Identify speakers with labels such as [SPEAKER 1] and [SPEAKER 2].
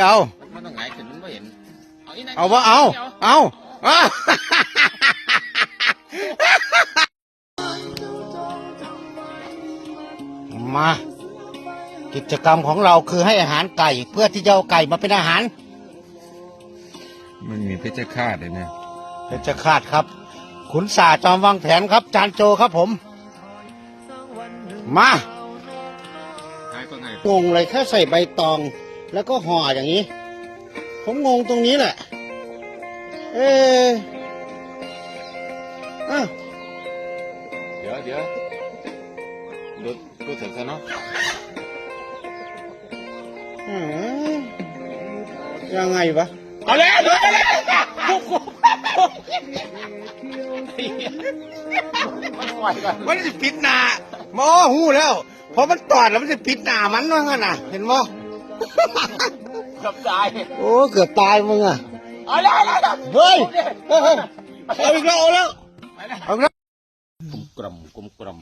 [SPEAKER 1] เอา
[SPEAKER 2] มันต้องหงายขึ้นมันไม่เห็น
[SPEAKER 1] เอาวะเอามากิจกรรมของเราคือให้อาหารไก่เพื่อที่จะเอาไก่มาเป็นอาหาร
[SPEAKER 2] มันมีเพชฌฆาตเลยนะ
[SPEAKER 1] เพชฌฆาตครับขุนศาจอมวางแผนครับจานโจครับผมมางงเลยแค่ใส่ใบตองแล้วก็ห่ออย่างนี้ผมงงตรงนี้แหละอ้าว
[SPEAKER 2] เดี๋ยวดูเสร็จซะเนาะ
[SPEAKER 1] ยังไงวะ
[SPEAKER 2] เอาเลย
[SPEAKER 1] มันจะปิดหน้าหมอหูแล้วพอมันตอดแล้วมันจะปิดหน้ามันว่างั้นน่ะเห็นมั้ย
[SPEAKER 2] เกือบตาย
[SPEAKER 1] โอ้เกือบตายมึงอ่ะ
[SPEAKER 2] เอาเลย
[SPEAKER 1] เฮ้ยเอาอีกแล้วเอาแล้ว
[SPEAKER 2] กลม